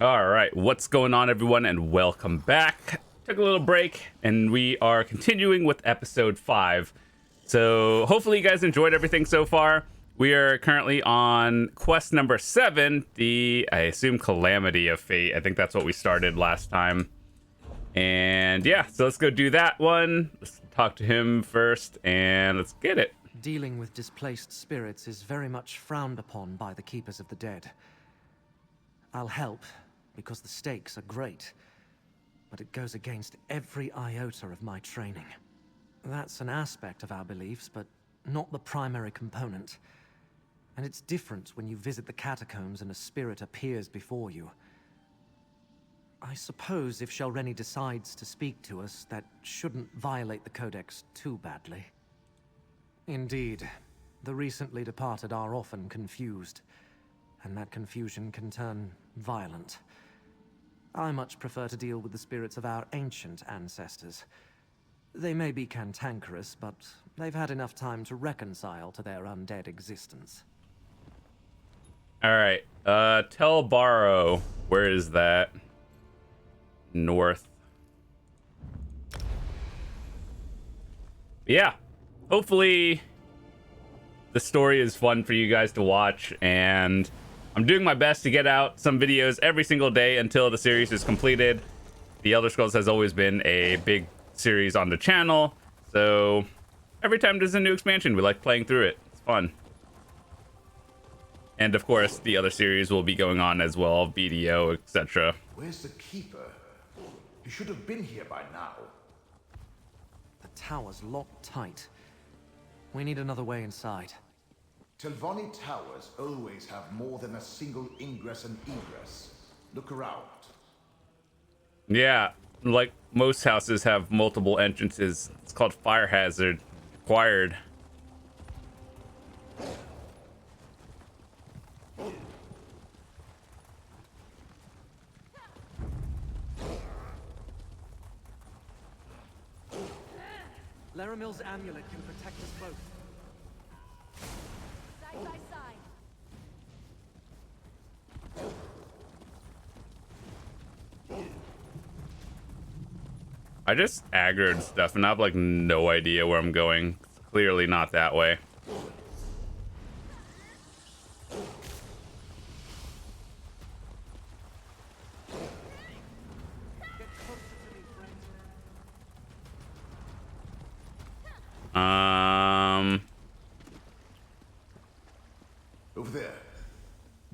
All right, what's going on, everyone, and welcome back. Took a little break, and we are continuing with episode 5. So hopefully you guys enjoyed everything so far. We are currently on quest number 7, the, I assume, Calamity of Fate. I think that's what we started last time. And yeah, so let's go do that one. Let's talk to him first, and let's get it. Dealing with displaced spirits is very much frowned upon by the Keepers of the Dead. I'll help, because the stakes are great, but it goes against every iota of my training. That's an aspect of our beliefs, but not the primary component. And it's different when you visit the catacombs and a spirit appears before you. I suppose if Shalreni decides to speak to us, that shouldn't violate the Codex too badly. Indeed, the recently departed are often confused, and that confusion can turn violent. I much prefer to deal with the spirits of our ancient ancestors. They may be cantankerous, but they've had enough time to reconcile to their undead existence. All right, Telbaro, where is that? North. Yeah, hopefully the story is fun for you guys to watch, and I'm doing my best to get out some videos every single day until the series is completed. The Elder Scrolls has always been a big series on the channel, so every time there's a new expansion, we like playing through it. It's fun. And of course, the other series will be going on as well, BDO, etc. Where's the Keeper? He should have been here by now. The tower's locked tight. We need another way inside. Telvanni towers always have more than a single ingress and egress. Look around. Yeah, like most houses have multiple entrances. It's called fire hazard required. Laramil's amulet can protect us both. Side by side. I just aggroed stuff and I have like no idea where I'm going. It's clearly not that way. Over there.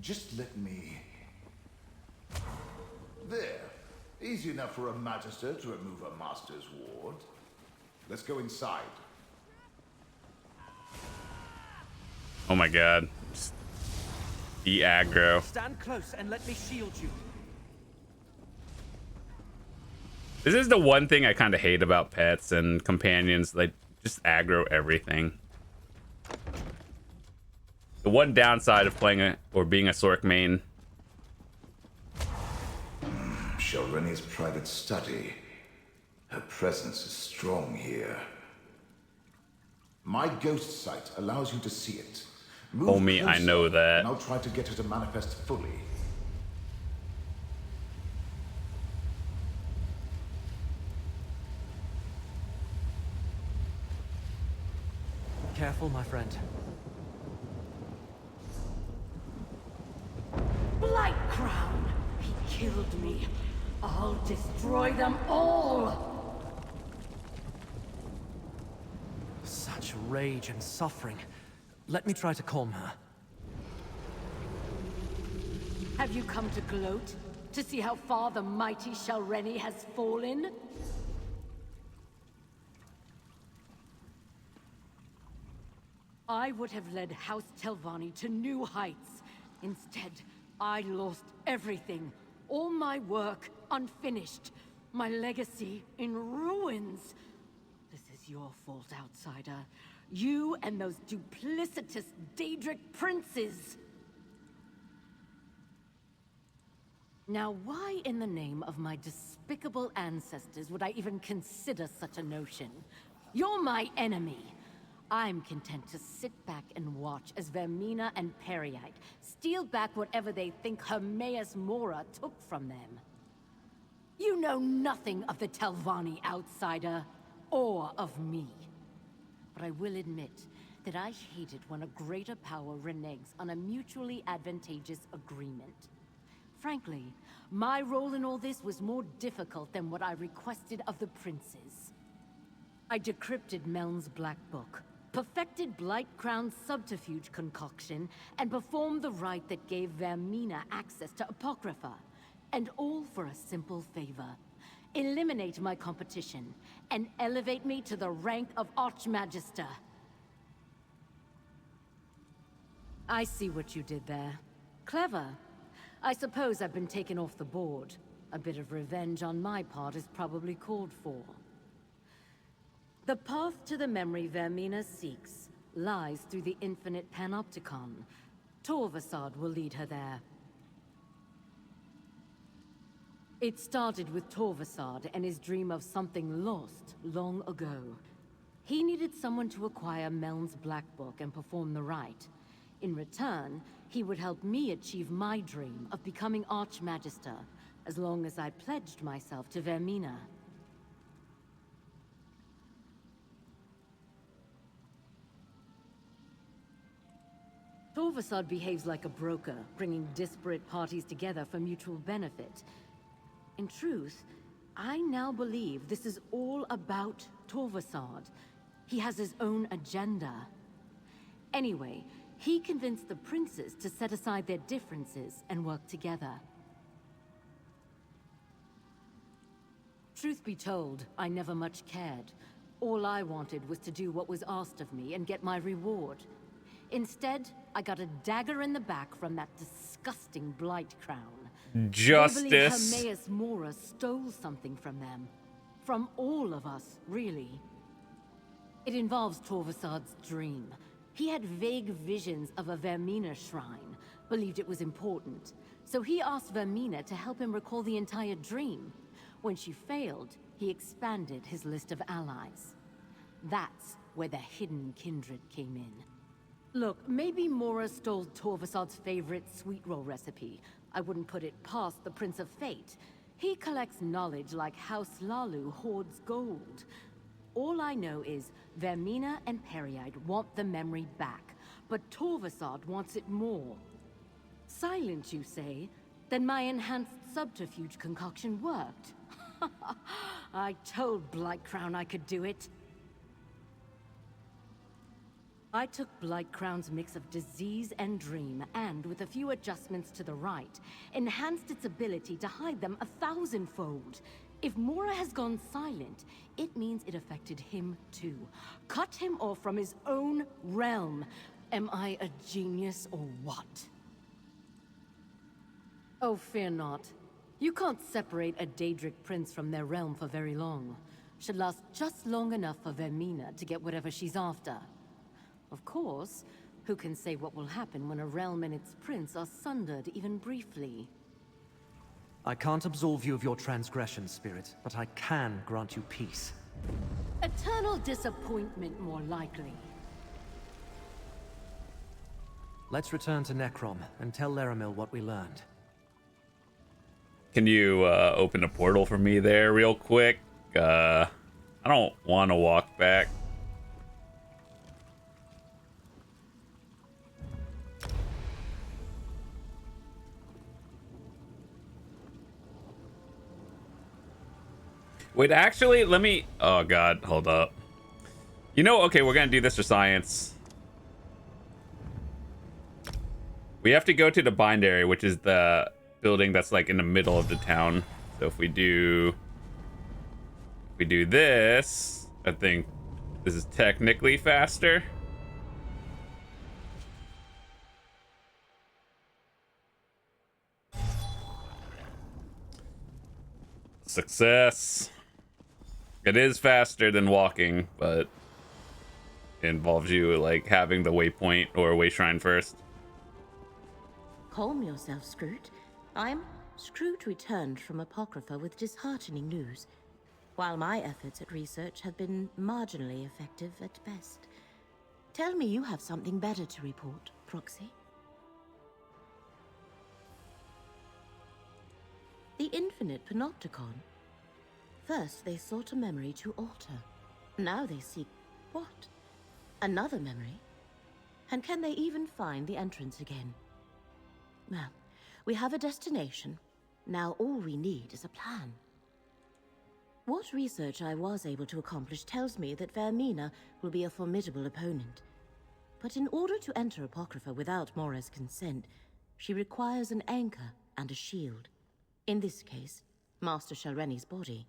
Just let me... There. Easy enough for a magister to remove a master's ward. Let's go inside. Oh my god. Just the aggro. Stand close and let me shield you. This is the one thing I kind of hate about pets and companions. They just aggro everything. The one downside of playing or being a Sorc main. Shalreni's private study. Her presence is strong here. My ghost sight allows you to see it. Move Homie, I closer, know that. And I'll try to get her to manifest fully. Careful, my friend. Blight Crown! He killed me. I'll destroy them all! Such rage and suffering. Let me try to calm her. Have you come to gloat? To see how far the mighty Shalreni has fallen? I would have led House Telvanni to new heights. Instead, I lost everything. All my work unfinished. My legacy in ruins. This is your fault, outsider. You and those duplicitous Daedric princes. Now, why in the name of my despicable ancestors would I even consider such a notion? You're my enemy. I'm content to sit back and watch as Vermina and Peryite steal back whatever they think Hermaeus Mora took from them. You know nothing of the Telvanni outsider, or of me. But I will admit that I hate it when a greater power reneges on a mutually advantageous agreement. Frankly, my role in all this was more difficult than what I requested of the princes. I decrypted Meln's Black Book, perfected Blightcrown's subterfuge concoction, and performed the rite that gave Vermina access to Apocrypha. And all for a simple favor. Eliminate my competition, and elevate me to the rank of Archmagister. I see what you did there. Clever. I suppose I've been taken off the board. A bit of revenge on my part is probably called for. The path to the memory Vermina seeks lies through the infinite panopticon. Torvasad will lead her there. It started with Torvasad and his dream of something lost long ago. He needed someone to acquire Meln's Black Book and perform the rite. In return, he would help me achieve my dream of becoming Archmagister, as long as I pledged myself to Vermina. Torvasad behaves like a broker, bringing disparate parties together for mutual benefit. In truth, I now believe this is all about Torvasad. He has his own agenda. Anyway, he convinced the princes to set aside their differences and work together. Truth be told, I never much cared. All I wanted was to do what was asked of me and get my reward. Instead, I got a dagger in the back from that disgusting Blightcrown. Justice. I believe Hermaeus Mora stole something from them. From all of us, really. It involves Torvasad's dream. He had vague visions of a Vermina shrine, believed it was important. So he asked Vermina to help him recall the entire dream. When she failed, he expanded his list of allies. That's where the hidden kindred came in. Look, maybe Mora stole Torvasad's favorite sweet roll recipe. I wouldn't put it past the Prince of Fate. He collects knowledge like House Lalu hoards gold. All I know is Vermina and Peryite want the memory back, but Torvasad wants it more. Silent, you say? Then my enhanced subterfuge concoction worked. I told Blightcrown I could do it. I took Blightcrown's mix of disease and dream, and with a few adjustments to the right, enhanced its ability to hide them 1,000-fold. If Mora has gone silent, it means it affected him too. Cut him off from his own realm. Am I a genius or what? Oh, fear not. You can't separate a Daedric prince from their realm for very long. Should last just long enough for Vermina to get whatever she's after. Of course, who can say what will happen when a realm and its prince are sundered even briefly? I can't absolve you of your transgression, Spirit, but I can grant you peace. Eternal disappointment, more likely. Let's return to Necrom and tell Laramil what we learned. Can you open a portal for me there real quick? I don't want to walk back. Wait, actually, let me... Oh, God, hold up. You know, okay, we're going to do this for science. We have to go to the bindery, which is the building that's, like, in the middle of the town. So if we do this, I think this is technically faster. Success. It is faster than walking, but it involves you like having the waypoint or way shrine first. Calm yourself, Scroot. Scroot returned from Apocrypha with disheartening news. While my efforts at research have been marginally effective at best, Tell me you have something better to report, Proxy. The infinite panopticon. First, they sought a memory to alter. Now they seek what? Another memory? And can they even find the entrance again? Well, we have a destination. Now all we need is a plan. What research I was able to accomplish tells me that Vermina will be a formidable opponent. But in order to enter Apocrypha without Mora's consent, she requires an anchor and a shield. In this case, Master Shalreni's body.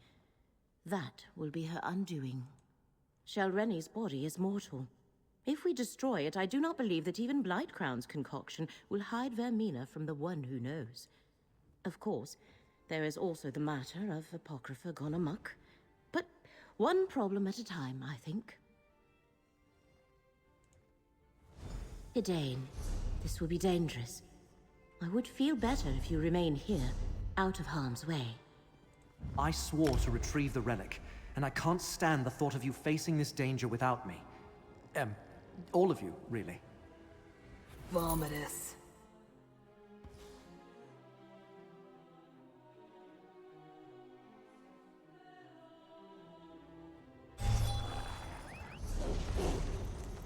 That will be her undoing. Shalreni's body is mortal. If we destroy it, I do not believe that even Blightcrown's concoction will hide Vermina from the one who knows. Of course, there is also the matter of Apocrypha gone amok. But one problem at a time, I think. Hidane, this will be dangerous. I would feel better if you remain here, out of harm's way. I swore to retrieve the relic, and I can't stand the thought of you facing this danger without me. All of you, really. Vomitous.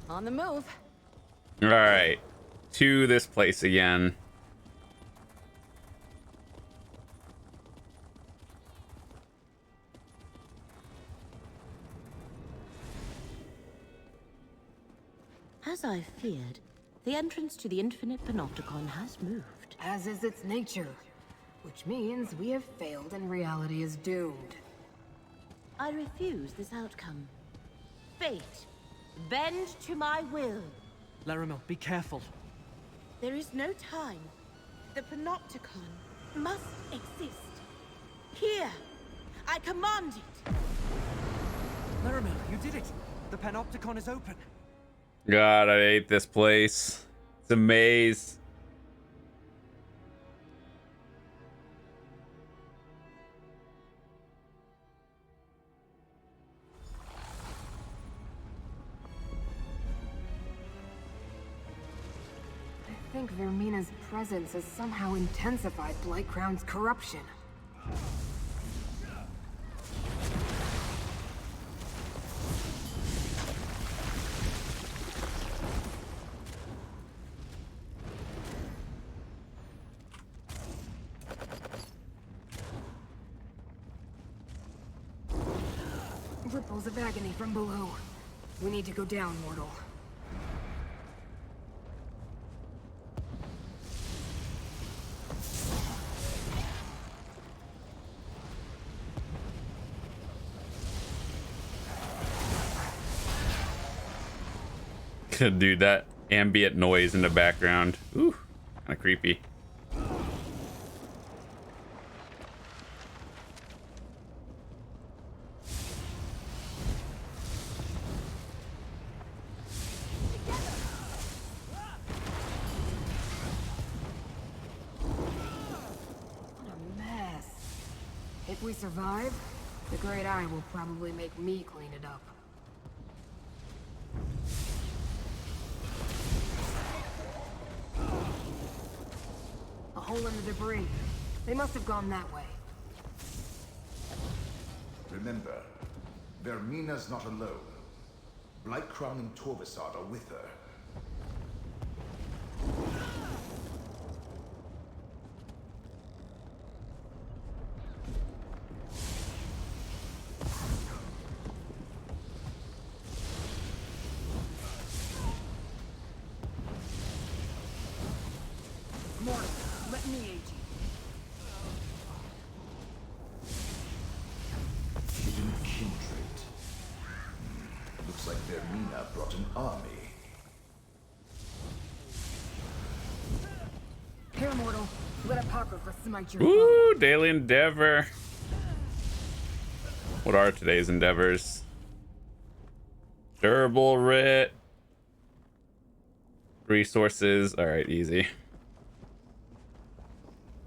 On the move. All right, to this place again. As I feared, the entrance to the infinite panopticon has moved. As is its nature, which means we have failed and reality is doomed. I refuse this outcome. Fate, bend to my will. Laramil, be careful. There is no time. The panopticon must exist. Here, I command it. Laramil, you did it! The panopticon is open. God, I hate this place. It's a maze. I think Vermina's presence has somehow intensified Blightcrown's corruption. Ripples of agony from below. We need to go down, mortal. Dude, that ambient noise in the background. Ooh, kind of creepy. What a mess. If we survive, the Great Eye will probably make me clean it up. A hole in the debris. They must have gone that way. Remember, Vermina's not alone. Blightcrown and Torvisard are with her. Mortal, let me aid you. Hidden kindred. Looks like Vermina brought an army. Here, mortal. Let Apocrypha smite your Ooh, daily endeavor. What are today's endeavors? Durable writ. Resources. All right, easy.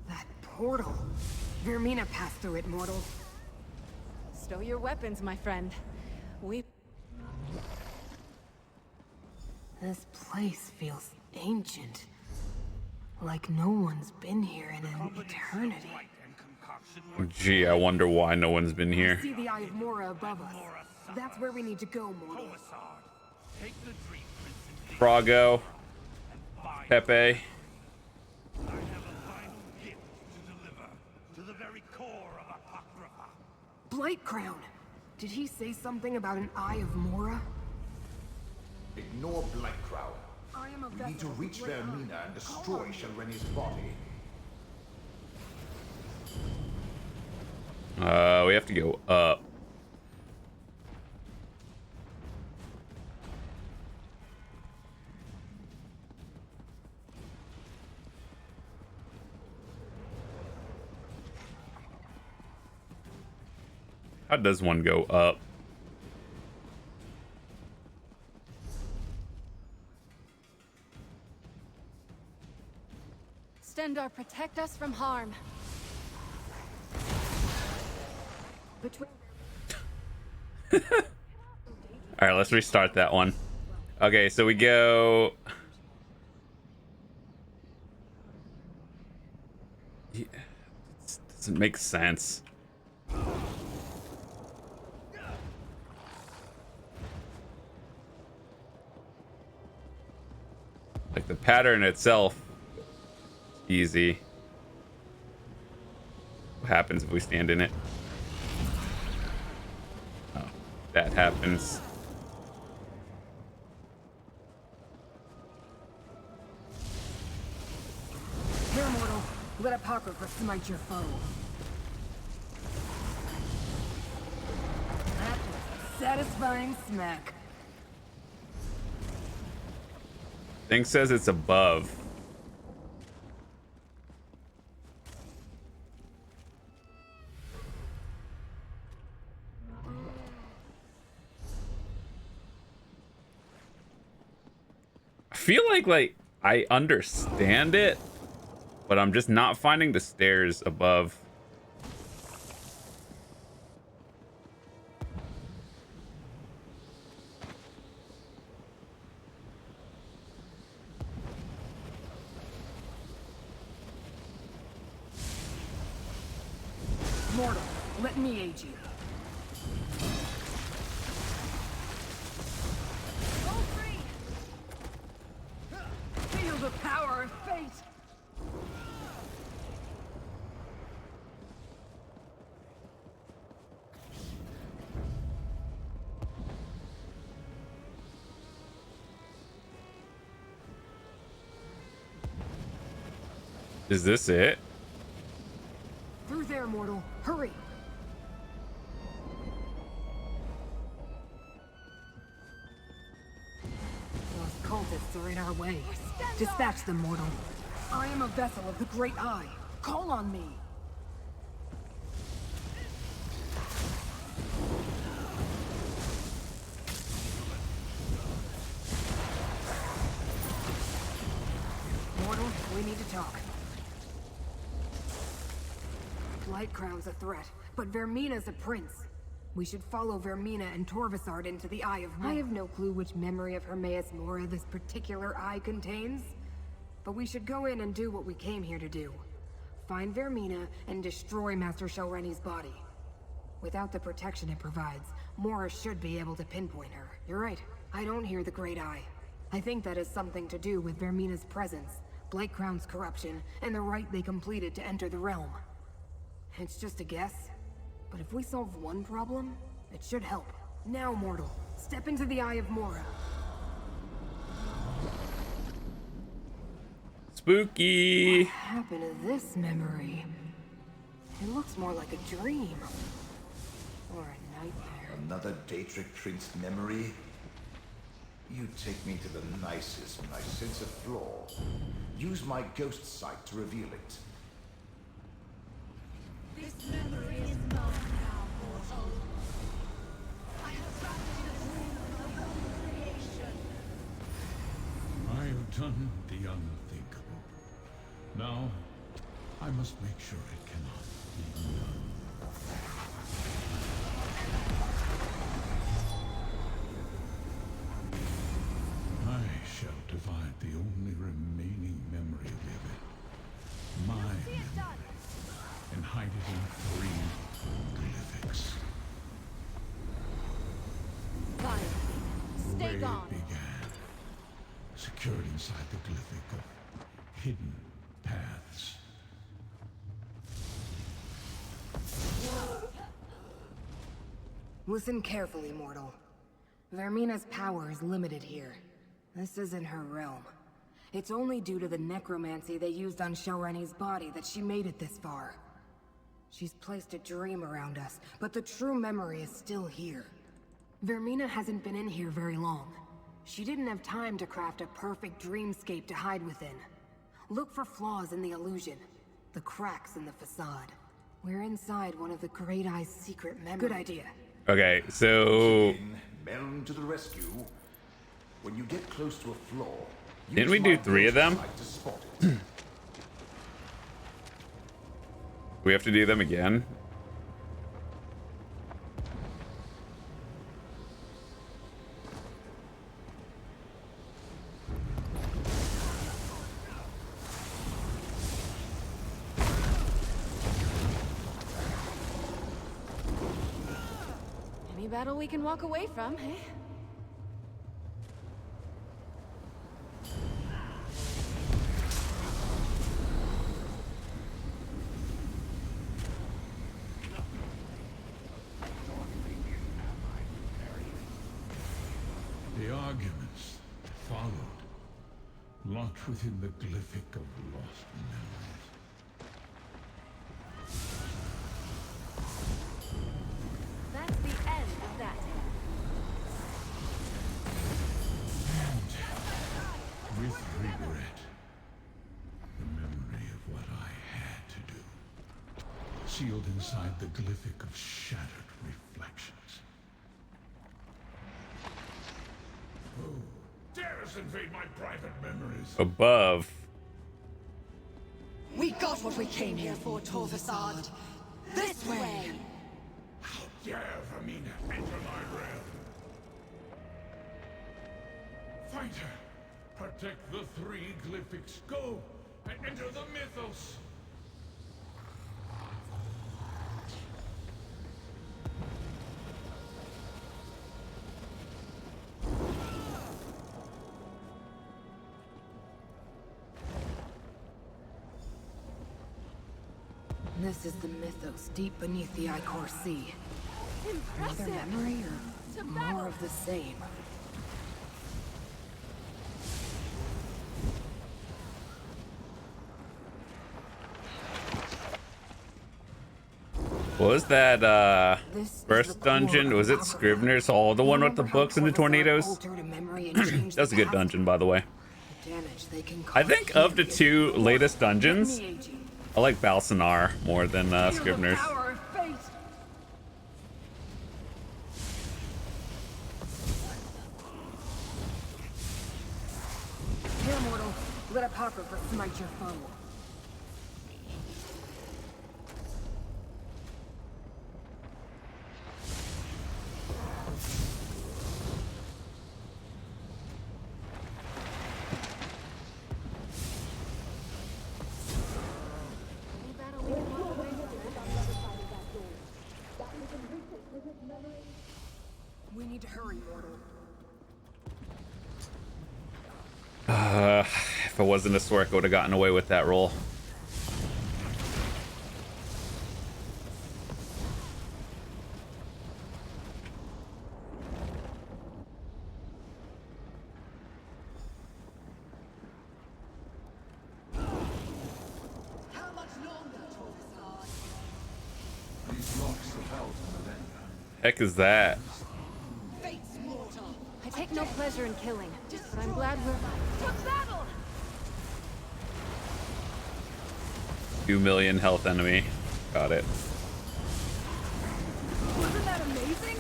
That portal. Vermina passed through it, mortal. Stow your weapons, my friend. We... This place feels ancient. Like no one's been here in an eternity. Gee, I wonder why no one's been here. See the Eye of Mora above us. That's where we need to go, mortal. Froggo. Pepe. I have a final gift to deliver to the very core of Apocrypha. Blight Crown. Did he say something about an Eye of Mora? Ignore Blight Crown. I am a We need to vessel of reach the great Vermina eye. and destroy Shalreni's body. We have to go up. How does one go up? Stendarr, protect us from harm. Between All right, let's restart that one. Okay, so we go. Yeah, it doesn't make sense. Like the pattern itself, easy. What happens if we stand in it? Oh, that happens. here, mortal. Let Apocrypha smite your foe. That was a satisfying smack. Thing says it's above. I feel like I understand it, but I'm just not finding the stairs above. Mortal, let me aid you. Go free! Feel the power of fate! Is this it? Through there, mortal. Hurry! Those cultists are in our way. Dispatch them, mortal. I am a vessel of the Great Eye. Call on me. Mortal, we need to talk. Blight Crown's a threat, but Vermina's a prince. We should follow Vermina and Torvasard into the Eye of Mora. I have no clue which memory of Hermaeus Mora this particular eye contains, but we should go in and do what we came here to do. Find Vermina and destroy Master Shalreni's body. Without the protection it provides, Mora should be able to pinpoint her. You're right, I don't hear the Great Eye. I think that has something to do with Vermina's presence, Blight Crown's corruption, and the rite they completed to enter the realm. It's just a guess, but if we solve one problem, it should help. Now, mortal, step into the Eye of Mora. Spooky. What happened to this memory? It looks more like a dream. Or a nightmare. Another Daedric Prince memory? You take me to the nicest when I sense a flaw. Use my ghost sight to reveal it. This memory is mine now, mortal. I have crafted a dream of my own creation. I've done the unthinkable. Now, I must make sure it cannot be undone. I provide the only remaining memory of it. My memory. And hide it in 3 glyphics. Fine. Stay Where gone. it began. Secured inside the glyphic of hidden paths. Listen carefully, mortal. Vermina's power is limited here. This isn't her realm. It's only due to the necromancy they used on Shelreni's body that she made it this far. She's placed a dream around us, but the true memory is still here. Vermina hasn't been in here very long. She didn't have time to craft a perfect dreamscape to hide within. Look for flaws in the illusion, the cracks in the facade. We're inside one of the Great Eye's secret memories. Good idea. Okay, so Men to the rescue. When you get close to a flaw, didn't we do 3 of them? to spot it. We have to do them again. Any battle we can walk away from, eh? The arguments followed, locked within the glyphic of lost memories. That's the end of that. And with regret, the memory of what I had to do, sealed inside the glyphic of shattered reflections. Who dares invade my private memories? Above. We got what we came here for, Torvasad. This way! How dare Vermina enter my realm? Fight her! Protect the 3 glyphics. Go and enter the mythos! This is the mythos deep beneath the Icor Sea. Another Impressive. memory or more of the same? What was that This is first the core dungeon? of Was it Apocrypha. Scrivener's Hall? The one with the Remember how books and the Torvasad tornadoes? altered a memory and changed That was a the good past? dungeon, by the way. The damage they can I cause think of the can't be 2 ignored. latest dungeons, Let me aid you. I like Balsanar more than Feel the Scrivener's. power of fate. Here, mortal. Let Apocrypha smite your foe. Any battle we can walk away from. We need to hurry, mortal. If it wasn't a Swerk, I would have gotten away with that roll. How much longer, Torvasad? These locks have held millennia. Heck is that? Fate's mortal. I take no pleasure in killing, but I'm glad we're to battle. 2 million health enemy. Got it. Wasn't that amazing?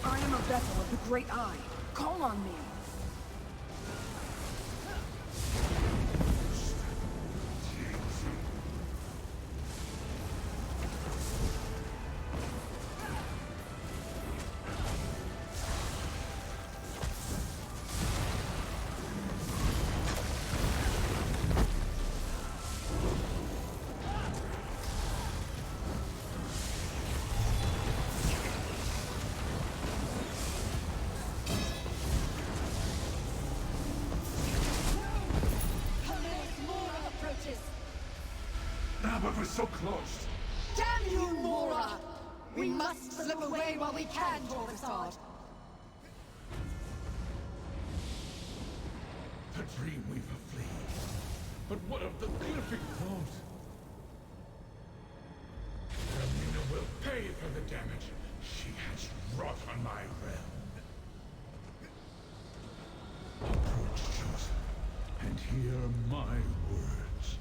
I am a vessel of the Great Eye. Call on me. was so close. Damn you, Mora! We must slip away while we can, Torvasad. The Dreamweaver flees. But what of the glyphic vault? Vermina will pay for the damage she has wrought on my realm. Approach, chosen, and hear my words.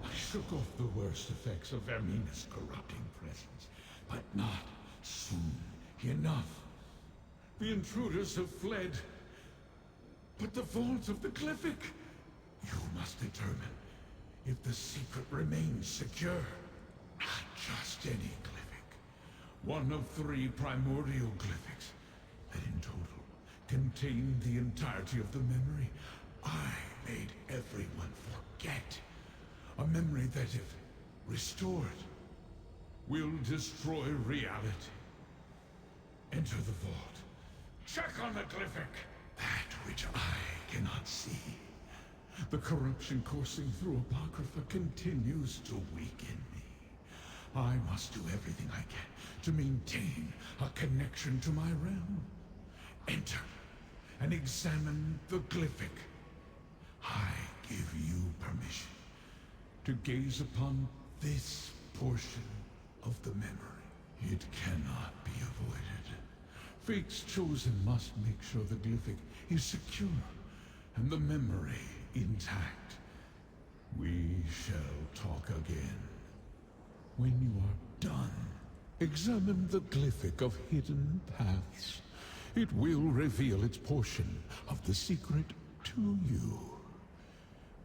I shook off the worst effects of Vermina's corrupting presence, but not soon enough. The intruders have fled. But the vault of the Glyphic, you must determine if the secret remains secure. Not just any Glyphic. One of 3 primordial Glyphics that in total contain the entirety of the memory I made everyone forget. A memory that, if restored, will destroy reality. Enter the vault. Check on the Glyphic. That which I cannot see. The corruption coursing through Apocrypha continues to weaken me. I must do everything I can to maintain a connection to my realm. Enter and examine the Glyphic. I give you permission to gaze upon this portion of the memory. It cannot be avoided. Fate's chosen must make sure the Glyphic is secure and the memory intact. We shall talk again. When you are done, examine the Glyphic of hidden paths. It will reveal its portion of the secret to you.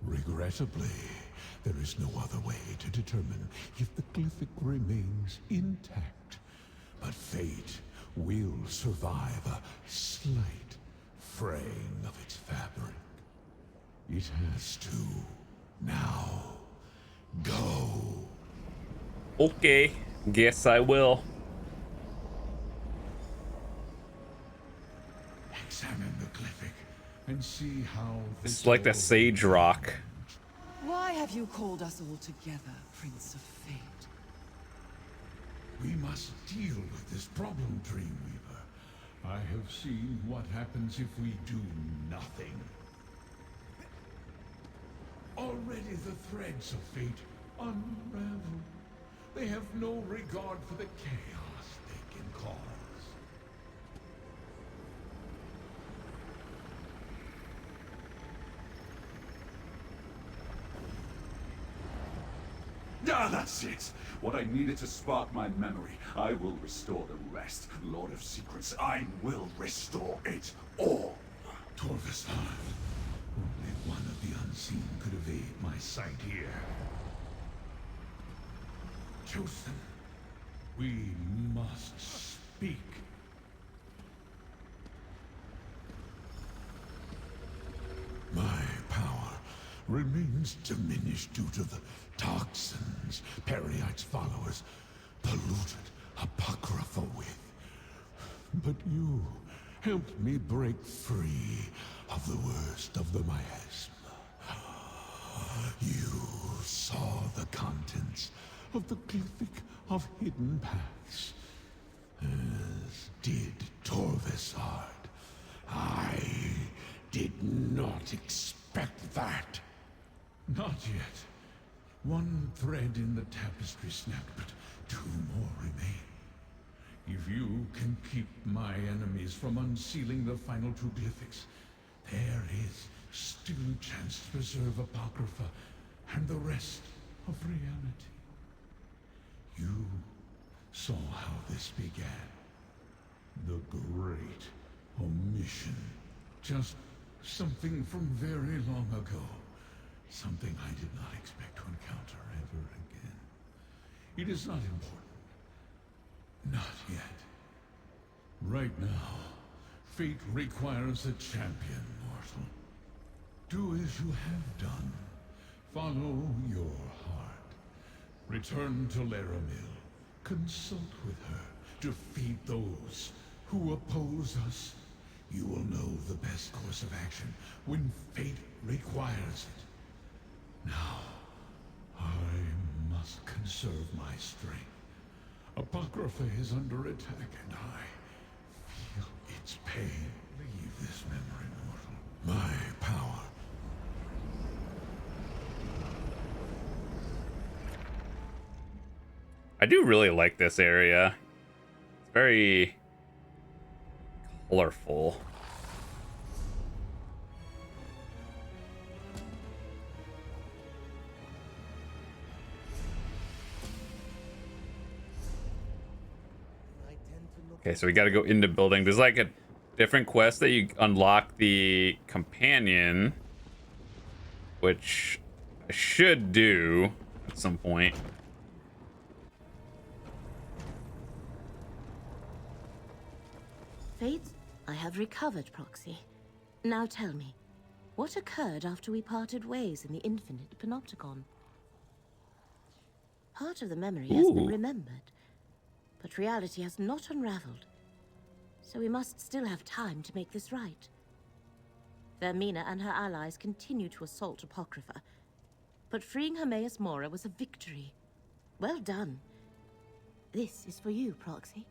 Regrettably, there is no other way to determine if the Glyphic remains intact. But fate will survive a slight fraying of its fabric. It has to. Now, go. Okay, guess I will. Examine the Glyphic and see how It's like the Sage Rock. Why have you called us all together, Prince of Fate? We must deal with this problem, Dreamweaver. I have seen what happens if we do nothing. Already the threads of fate unravel. They have no regard for the chaos they can cause. Ah, that's it! What I needed to spark my memory. I will restore the rest. Lord of Secrets, I will restore it all! Torvasad, only one of the unseen could evade my sight here. Chosen, we must speak. My power remains diminished due to the toxins Periite's followers polluted Apocrypha with. But you helped me break free of the worst of the miasma. You saw the contents of the Glyphic of Hidden Paths, as did Torvasad. I did not expect that. Not yet. One thread in the tapestry snapped, but 2 more remain. If you can keep my enemies from unsealing the final 2 Glyphics, there is still a chance to preserve Apocrypha and the rest of reality. You saw how this began. The great omission. Just something from very long ago. Something I did not expect to encounter ever again. It is not important. Not yet. Right now, fate requires a champion, mortal. Do as you have done. Follow your heart. Return to Laramil. Consult with her. Defeat those who oppose us. You will know the best course of action when fate requires it. Now, I must conserve my strength. Apocrypha is under attack, and I feel its pain. Leave this memory, mortal. My power. I do really like this area. It's very colorful. Okay, so we got to go into building. There's like a different quest that you unlock the companion, which I should do at some point. Fate, I have recovered, Proxy. Now tell me, what occurred after we parted ways in the infinite panopticon? Part of the memory has been remembered, but reality has not unraveled. So we must still have time to make this right. Vermina and her allies continue to assault Apocrypha, but freeing Hermaeus Mora was a victory. Well done. This is for you, Proxy.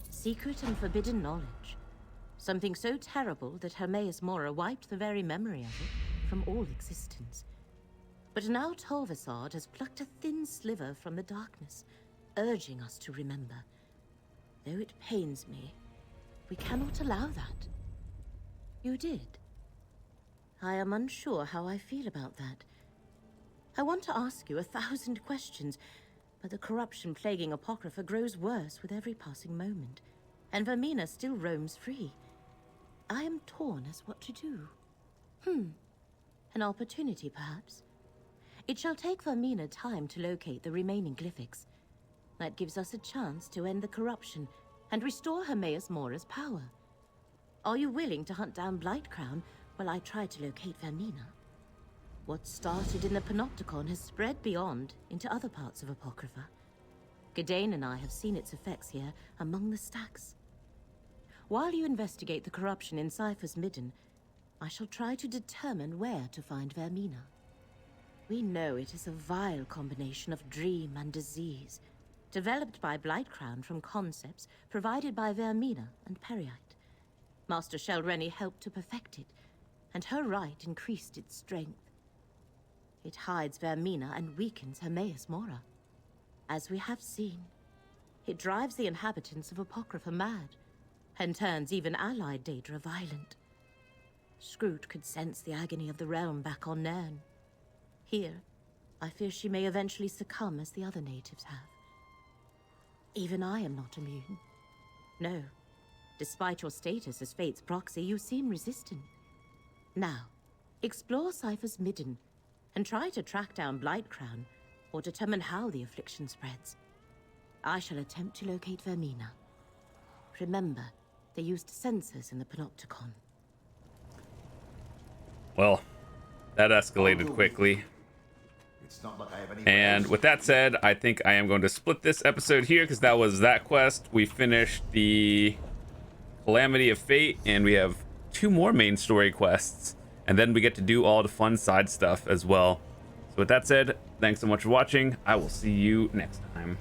Secret and forbidden knowledge. Something so terrible that Hermaeus Mora wiped the very memory of it from all existence. But now Telvanni has plucked a thin sliver from the darkness, urging us to remember. Though it pains me, we cannot allow that. You did. I am unsure how I feel about that. I want to ask you 1,000 questions, but the corruption plaguing Apocrypha grows worse with every passing moment, and Vermina still roams free. I am torn as what to do. An opportunity, perhaps? It shall take Vermina time to locate the remaining glyphics. That gives us a chance to end the corruption and restore Hermaeus Mora's power. Are you willing to hunt down Blightcrown while I try to locate Vermina? What started in the Panopticon has spread beyond into other parts of Apocrypha. Gadain and I have seen its effects here among the stacks. While you investigate the corruption in Cypher's Midden, I shall try to determine where to find Vermina. We know it is a vile combination of dream and disease, developed by Blightcrown from concepts provided by Vermina and Periite. Master Shelreni helped to perfect it, and her rite increased its strength. It hides Vermina and weakens Hermaeus Mora. As we have seen, it drives the inhabitants of Apocrypha mad, and turns even allied Daedra violent. Scrooge could sense the agony of the realm back on Nairn. Here, I fear she may eventually succumb as the other natives have. Even I am not immune. No, despite your status as Fate's proxy, you seem resistant. Now, explore Cypher's Midden, and try to track down Blightcrown, or determine how the affliction spreads. I shall attempt to locate Vermina. Remember, they used sensors in the Panopticon. Well, that escalated quickly. It's not like I have any And with that said, I think I am going to split this episode here because that was that quest. We finished the Calamity of Fate, and we have 2 more main story quests. And then we get to do all the fun side stuff as well. So with that said, thanks so much for watching. I will see you next time.